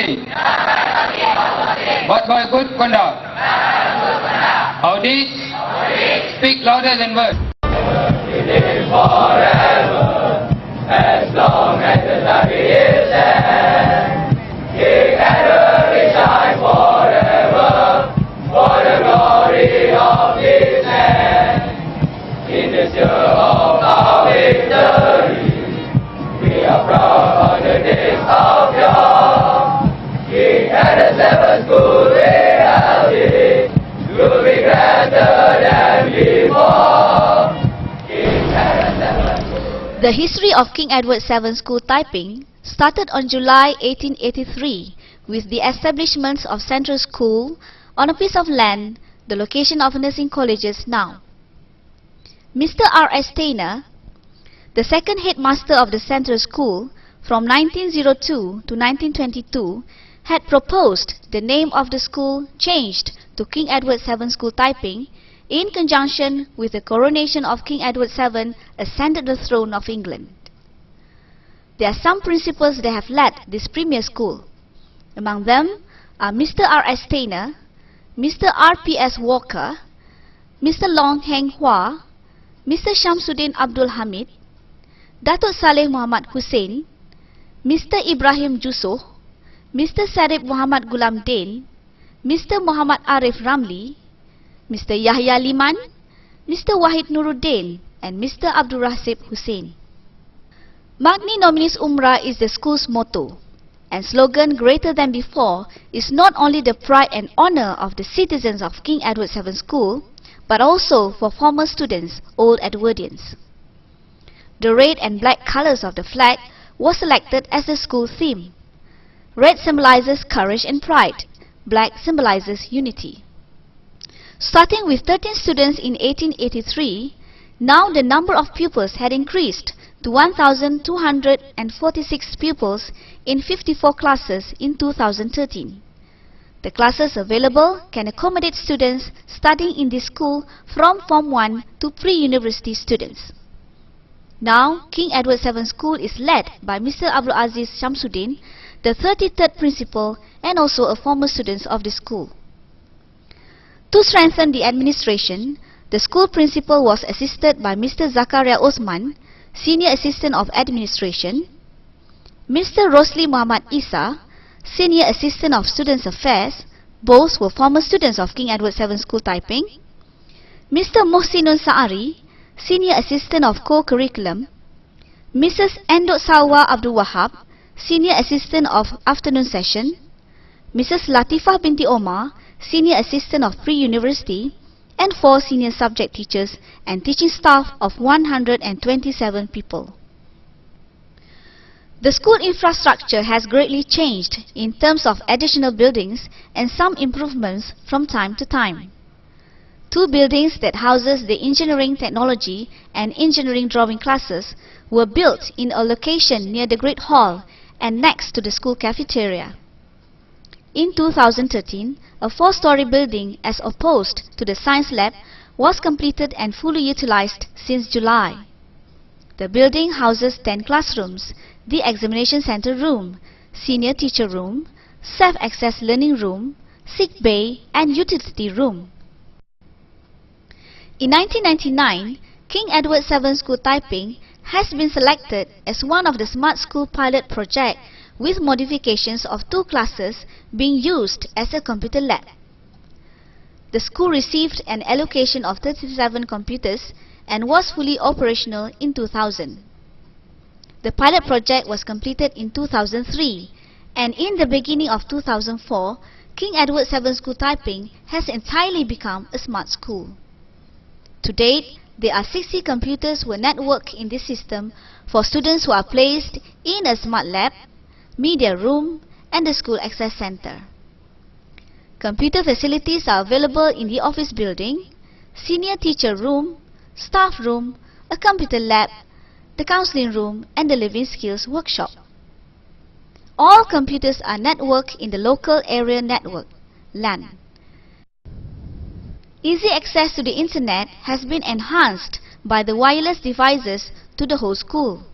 berbakti. Buat ikut conduct. Audit. Speak louder than words. Forever, as long as the Taiping is there, King Edward will shine forever for the glory of his name. In this year of our victory, we are proud of the days of yore. King Edward's 7th school reality will be greater than before. The history of King Edward VII School Taiping started on July 1883 with the establishment of Central School on a piece of land, the location of nursing colleges now. Mr. R.S. Taylor, the second headmaster of the Central School from 1902 to 1922, had proposed the name of the school changed to King Edward VII School Taiping in conjunction with the coronation of King Edward VII ascended the throne of England. There are some principals that have led this premier school. Among them are Mr. R.S. Taylor, Mr. R.P.S. Walker, Mr. Long Heng Hua, Mr. Shamsuddin Abdul Hamid, Datuk Saleh Muhammad Hussein, Mr. Ibrahim Jusoh, Mr. Sarip Muhammad Gulam Din, Mr. Muhammad Arif Ramli, Mr. Yahya Liman, Mr. Wahid Nuruddin, and Mr. Abdul Rasib Hussein. Magni Nominis Umrah is the school's motto, and slogan greater than before is not only the pride and honor of the citizens of King Edward VII School, but also for former students, Old Edwardians. The red and black colors of the flag was selected as the school theme. Red symbolizes courage and pride, black symbolizes unity. Starting with 13 students in 1883, now the number of pupils had increased to 1,246 pupils in 54 classes in 2013. The classes available can accommodate students studying in this school from Form 1 to pre-university students. Now, King Edward VII School is led by Mr. Abdul Aziz Shamsuddin, the 33rd principal and also a former student of the school. To strengthen the administration, the school principal was assisted by Mr. Zakaria Osman, Senior Assistant of Administration, Mr. Rosli Muhammad Isa, Senior Assistant of Students Affairs, both were former students of King Edward VII School Taiping, Mr. Mohsinun Saari, Senior Assistant of Co-Curriculum, Mrs. Endot Sawa Abdul Wahab, Senior Assistant of Afternoon Session, Mrs. Latifah binti Omar, Senior Assistant of Pre-University, and 4 senior subject teachers and teaching staff of 127 people. The school infrastructure has greatly changed in terms of additional buildings and some improvements from time to time. 2 buildings that houses the engineering technology and engineering drawing classes were built in a location near the Great Hall and next to the school cafeteria. In 2013, a 4-story building as opposed to the science lab was completed and fully utilized since July. The building houses 10 classrooms, the examination center room, senior teacher room, self-access learning room, sick bay and utility room. In 1999, King Edward VII School Taiping has been selected as one of the Smart School pilot project with modifications of 2 classes being used as a computer lab. The school received an allocation of 37 computers and was fully operational in 2000. The pilot project was completed in 2003, and in the beginning of 2004, King Edward VII School Taiping has entirely become a smart school. To date, there are 60 computers were networked in this system for students who are placed in a smart lab, media room, and the school access center. Computer facilities are available in the office building, senior teacher room, staff room, a computer lab, the counseling room, and the living skills workshop. All computers are networked in the local area network, LAN. Easy access to the internet has been enhanced by the wireless devices to the whole school.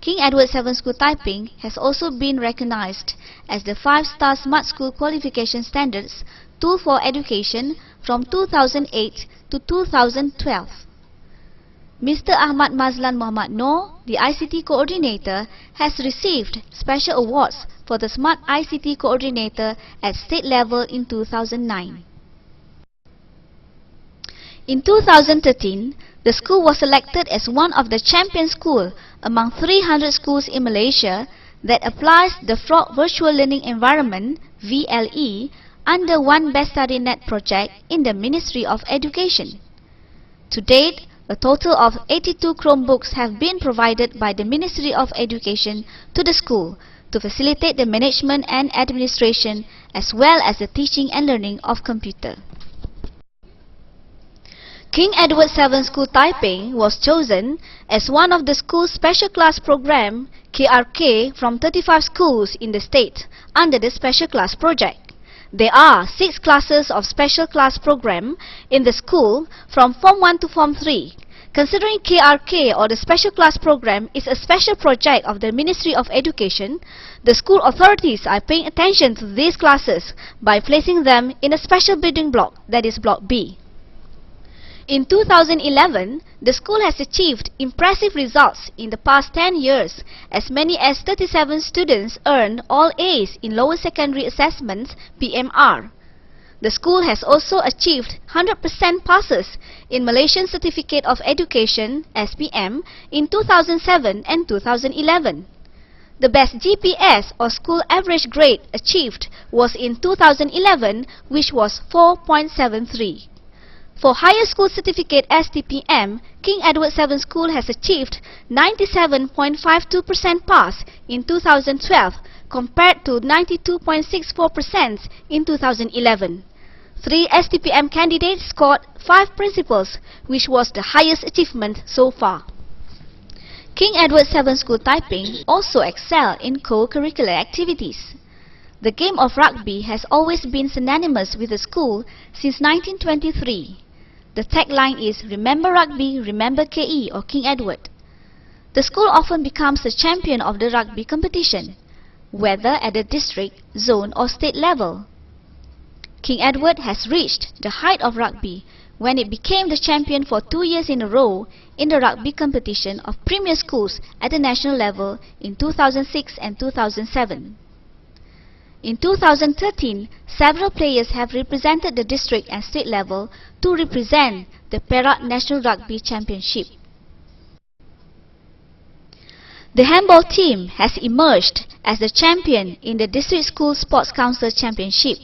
King Edward VII School Taiping has also been recognized as the 5-star Smart School Qualification Standards Tool for Education from 2008 to 2012. Mr. Ahmad Mazlan Muhammad Noor, the ICT Coordinator, has received special awards for the Smart ICT Coordinator at state level in 2009. In 2013, the school was selected as one of the champion schools among 300 schools in Malaysia that applies the Frog Virtual Learning Environment (VLE) under One Best Study Net project in the Ministry of Education. To date, a total of 82 Chromebooks have been provided by the Ministry of Education to the school to facilitate the management and administration as well as the teaching and learning of computer. King Edward VII School Taiping was chosen as one of the school's special class program KRK from 35 schools in the state under the special class project. There are 6 classes of special class program in the school from Form 1 to Form 3. Considering KRK or the special class program is a special project of the Ministry of Education, the school authorities are paying attention to these classes by placing them in a special building block, that is Block B. In 2011, the school has achieved impressive results in the past 10 years. As many as 37 students earned all A's in lower secondary assessments (PMR). The school has also achieved 100% passes in Malaysian Certificate of Education (SPM) in 2007 and 2011. The best GPS or school average grade achieved was in 2011, which was 4.73. For Higher School Certificate STPM, King Edward VII School has achieved 97.52% pass in 2012 compared to 92.64% in 2011. 3 STPM candidates scored 5 principals, which was the highest achievement so far. King Edward VII School Taiping also excelled in co-curricular activities. The game of rugby has always been synonymous with the school since 1923. The tagline is Remember Rugby, Remember KE or King Edward. The school often becomes the champion of the rugby competition, whether at the district, zone or state level. King Edward has reached the height of rugby when it became the champion for 2 years in a row in the rugby competition of premier schools at the national level in 2006 and 2007. In 2013, several players have represented the district and state level to represent the Perak National Rugby Championship. The handball team has emerged as the champion in the District School Sports Council Championship.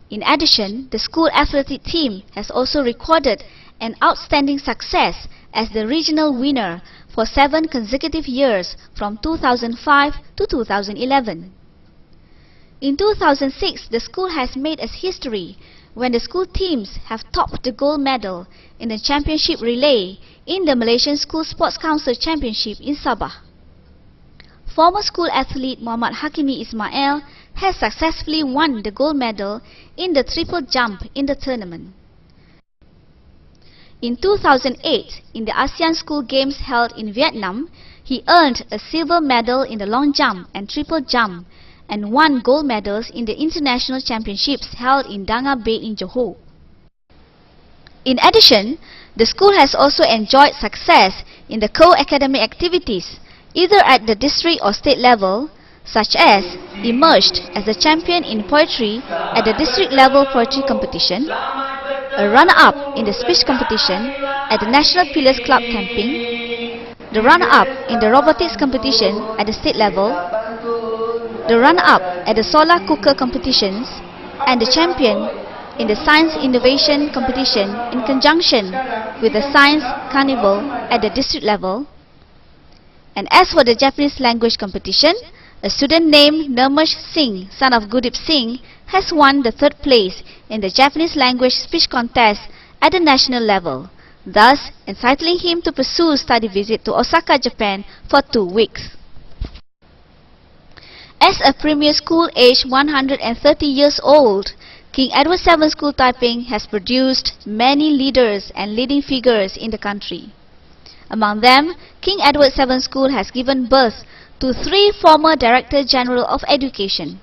In addition, the school athletic team has also recorded an outstanding success as the regional winner for 7 consecutive years from 2005 to 2011. In 2006, the school has made its history when the school teams have topped the gold medal in the championship relay in the Malaysian School Sports Council Championship in Sabah. Former school athlete Muhammad Hakimi Ismail has successfully won the gold medal in the triple jump in the tournament. In 2008, in the ASEAN School Games held in Vietnam, he earned a silver medal in the long jump and triple jump and won gold medals in the international championships held in Danga Bay in Johor. In addition, the school has also enjoyed success in the co-academic activities, either at the district or state level, such as emerged as the champion in poetry at the district level poetry competition, a runner-up in the speech competition at the National Pillars Club Camping, the runner-up in the robotics competition at the state level, the runner-up at the solar cooker competitions, and the champion in the Science Innovation competition in conjunction with the Science Carnival at the district level. And as for the Japanese language competition, a student named Nirmash Singh, son of Gurdeep Singh, has won the 3rd place in the Japanese language speech contest at the national level, thus entitling him to pursue study visit to Osaka, Japan for 2 weeks. As a premier school aged 130 years old, King Edward VII School Taiping has produced many leaders and leading figures in the country. Among them, King Edward VII School has given birth to 3 former Director General of Education: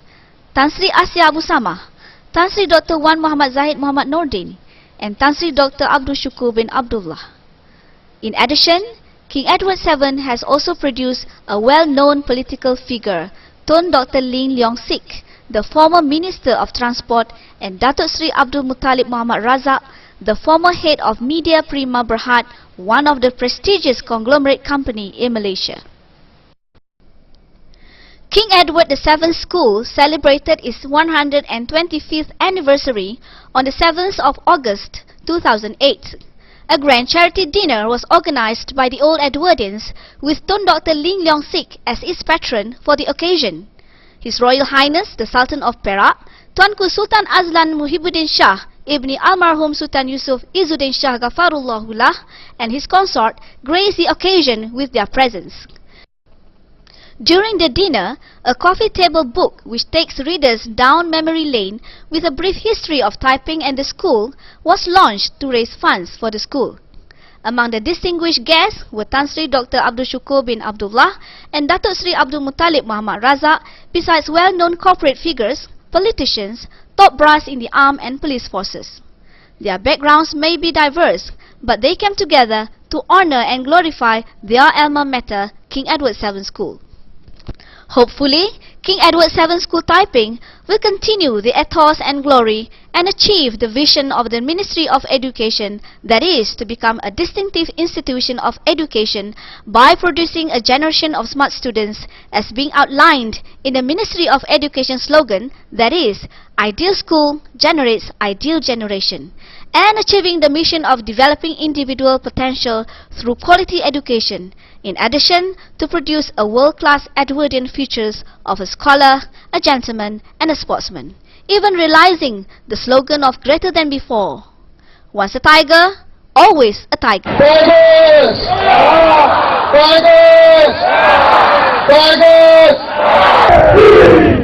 Tan Sri Asya Abu Samah, Tan Sri Dr. Wan Muhammad Zahid Muhammad Nordin, and Tan Sri Dr. Abdul Shukur bin Abdullah. In addition, King Edward VII has also produced a well-known political figure, Tun Dr. Ling Leong Sik, the former Minister of Transport, and Datuk Sri Abdul Muttalib Muhammad Razak, the former head of Media Prima Berhad, one of the prestigious conglomerate company in Malaysia. King Edward VII School celebrated its 125th anniversary on the 7th of August 2008. A grand charity dinner was organized by the Old Edwardians with Tun Dr. Ling Leong Sik as its patron for the occasion. His Royal Highness the Sultan of Perak, Tuanku Sultan Azlan Muhibbuddin Shah Ibni Almarhum Sultan Yusuf Izzuddin Shah Ghafarullahullah and his consort graced the occasion with their presence. During the dinner, a coffee table book which takes readers down memory lane with a brief history of Taiping and the school was launched to raise funds for the school. Among the distinguished guests were Tan Sri Dr. Abdul Shukur bin Abdullah and Datuk Sri Abdul Muttalib Muhammad Razak, besides well-known corporate figures, politicians, top brass in the armed and police forces. Their backgrounds may be diverse, but they came together to honor and glorify their alma mater, King Edward VII School. Hopefully, King Edward VII School Taiping will continue the ethos and glory and achieve the vision of the Ministry of Education, that is, to become a distinctive institution of education by producing a generation of smart students as being outlined in the Ministry of Education slogan, that is, Ideal School generates Ideal Generation, and achieving the mission of developing individual potential through quality education, in addition to produce a world-class Edwardian features of a scholar, a gentleman, and a sportsman, even realizing the slogan of greater than before. Once a tiger, always a tiger. Tigers! Tigers! Tigers!